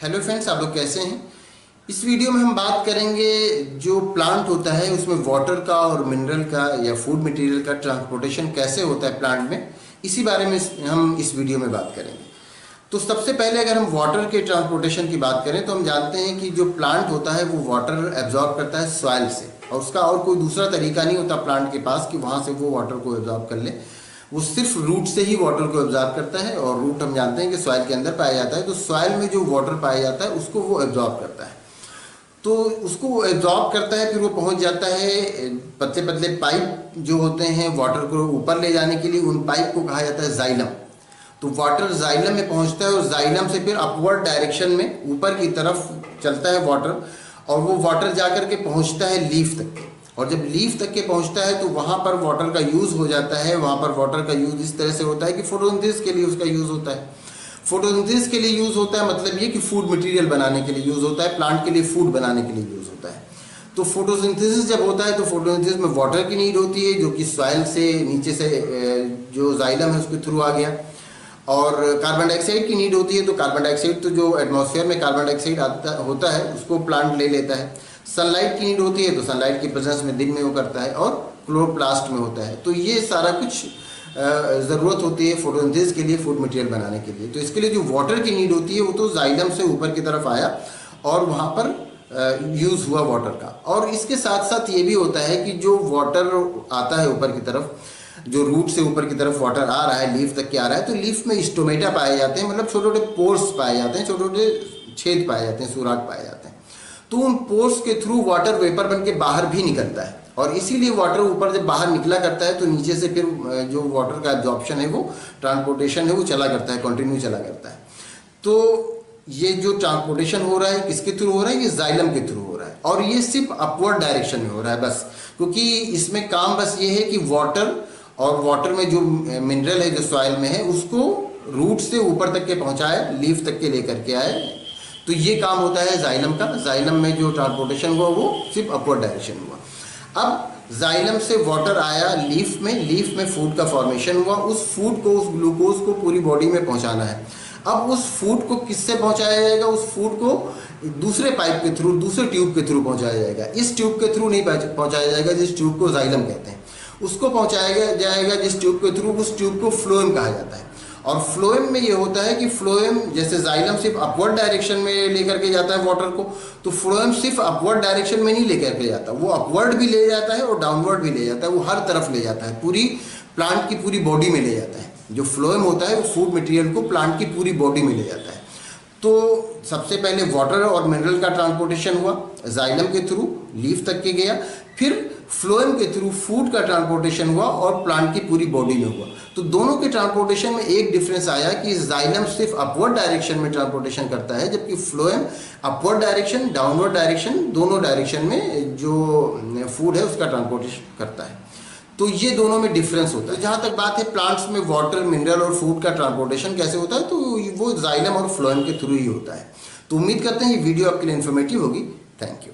Hello friends, आप लोग कैसे हैं। इस वीडियो में हम बात करेंगे जो प्लांट होता है उसमें वाटर का और मिनरल का या फूड मटेरियल का ट्रांसपोर्टेशन कैसे होता है प्लांट में। इसी बारे में हम इस वीडियो में बात करेंगे। तो सबसे पहले अगर हम वाटर के ट्रांसपोर्टेशन की बात करें तो हम जानते हैं कि जो प्लांट होता है वो वाटर एब्जॉर्ब करता है सॉइल से, और उसका और कोई दूसरा तरीका नहीं होता प्लांट के पास कि वहाँ से वो वाटर को एब्जॉर्ब कर ले। वो सिर्फ रूट से ही वाटर को एब्जॉर्ब करता है, और रूट हम जानते हैं कि सॉइल के अंदर पाया जाता है, तो सॉइल में जो वाटर पाया जाता है उसको वो एब्जॉर्ब करता है। तो उसको वो एब्जॉर्ब करता है, फिर वो पहुंच जाता है पतले पतले पाइप जो होते हैं वाटर को ऊपर ले जाने के लिए, उन पाइप को कहा जाता है जाइलम। तो वाटर जाइलम में पहुंचता है और जाइलम से फिर अपवर्ड डायरेक्शन में ऊपर की तरफ चलता है वाटर, और वो वाटर जाकर के पहुंचता है लीफ तक। और जब लीफ तक के पहुंचता है तो वहाँ पर वाटर का यूज़ हो जाता है। वहाँ पर वाटर का यूज़ इस तरह से होता है कि फोटोसिंथेसिस के लिए उसका यूज़ होता है। फोटोसिंथेसिस के लिए यूज़ होता है मतलब ये कि फूड मटेरियल बनाने के लिए यूज़ होता है, प्लांट के लिए फूड बनाने के लिए यूज़ होता है। तो फोटोसिंथेसिस जब होता है तो फोटोसिंथेसिस में वाटर की नीड होती है, जो कि सॉइल से नीचे से जो जाइलम है उसके थ्रू आ गया। और कार्बन डाइऑक्साइड की नीड होती है, तो कार्बन डाइऑक्साइड तो जो एटमॉस्फेयर में कार्बन डाइऑक्साइड आता होता है उसको प्लांट ले लेता है। सनलाइट की नीड होती है, तो सनलाइट की प्रेजेंस में दिन में वो करता है, और क्लोरोप्लास्ट में होता है। तो ये सारा कुछ ज़रूरत होती है फोटोसिंथेसिस के लिए, फूड मटेरियल बनाने के लिए। तो इसके लिए जो वाटर की नीड होती है वो तो जाइलम से ऊपर की तरफ आया और वहाँ पर यूज़ हुआ वाटर का। और इसके साथ साथ ये भी होता है कि जो वाटर आता है ऊपर की तरफ, जो रूट से ऊपर की तरफ वाटर आ रहा है, लीफ तक के आ रहा है, तो लीफ में स्टोमेटा पाए जाते हैं, मतलब छोटे छोटे पोर्स पाए जाते हैं, छोटे छोटे छेद पाए जाते हैं, सुराग पाए जाते हैं। तो उन पोर्स के थ्रू वाटर वेपर बन के बाहर भी निकलता है, और इसीलिए वाटर ऊपर जब बाहर निकला करता है तो नीचे से फिर जो वाटर का एब्जॉर्प्शन है, वो ट्रांसपोर्टेशन है, वो चला करता है, कंटिन्यू चला करता है। तो ये जो ट्रांसपोर्टेशन हो रहा है किसके थ्रू हो रहा है, ये जाइलम के थ्रू हो रहा है, और ये सिर्फ अपवर्ड डायरेक्शन में हो रहा है बस। क्योंकि इसमें काम बस ये है कि वाटर और वाटर में जो मिनरल है जो सॉइल में है उसको रूट से ऊपर तक के पहुंचाए, लीफ तक के लेकर के आए। तो ये काम होता है जाइलम का। जाइलम में जो ट्रांसपोर्टेशन हुआ वो सिर्फ अपवर्ड डायरेक्शन हुआ। अब जाइलम से वाटर आया लीफ में, लीफ में फूड का फॉर्मेशन हुआ, उस फूड को, उस ग्लूकोज को पूरी बॉडी में पहुंचाना है। अब उस फूड को किससे पहुंचाया जाएगा, उस फूड को दूसरे पाइप के थ्रू, दूसरे ट्यूब के थ्रू पहुंचाया जाएगा। इस ट्यूब के थ्रू नहीं पहुंचाया जाएगा जिस ट्यूब को जाइलम कहते हैं, उसको पहुंचाया जाएगा जिस ट्यूब के थ्रू, उस ट्यूब को फ्लोएम कहा जाता है। और फ्लोएम में ये होता है कि फ्लोएम, जैसे जाइलम सिर्फ अपवर्ड डायरेक्शन में लेकर के जाता है वाटर को, तो फ्लोएम सिर्फ अपवर्ड डायरेक्शन में नहीं लेकर के जाता, वो अपवर्ड भी ले जाता है और डाउनवर्ड भी ले जाता है, वो हर तरफ ले जाता है, पूरी प्लांट की पूरी बॉडी में ले जाता है। जो फ्लोएम होता है वो फूड मटेरियल को प्लांट की पूरी बॉडी में ले जाता है। तो सबसे पहले वाटर और मिनरल का ट्रांसपोर्टेशन हुआ, जाइलम के थ्रू लीफ तक के गया, फिर फ्लोएम के थ्रू फूड का ट्रांसपोर्टेशन हुआ और प्लांट की पूरी बॉडी में हुआ। तो दोनों के ट्रांसपोर्टेशन में एक डिफरेंस आया कि जाइलम सिर्फ अपवर्ड डायरेक्शन में ट्रांसपोर्टेशन करता है, जबकि phloem upward direction, downward direction, दोनों डायरेक्शन में जो फूड है उसका ट्रांसपोर्टेशन करता है। तो ये दोनों में डिफरेंस होता है। जहाँ तक बात है प्लांट्स में वाटर, मिनरल और फूड का ट्रांसपोर्टेशन कैसे होता है, तो वो जाइलम और फ्लोएम के थ्रू ही होता है। तो उम्मीद करते हैं ये वीडियो आपके लिए इन्फॉर्मेटिव होगी। Thank you.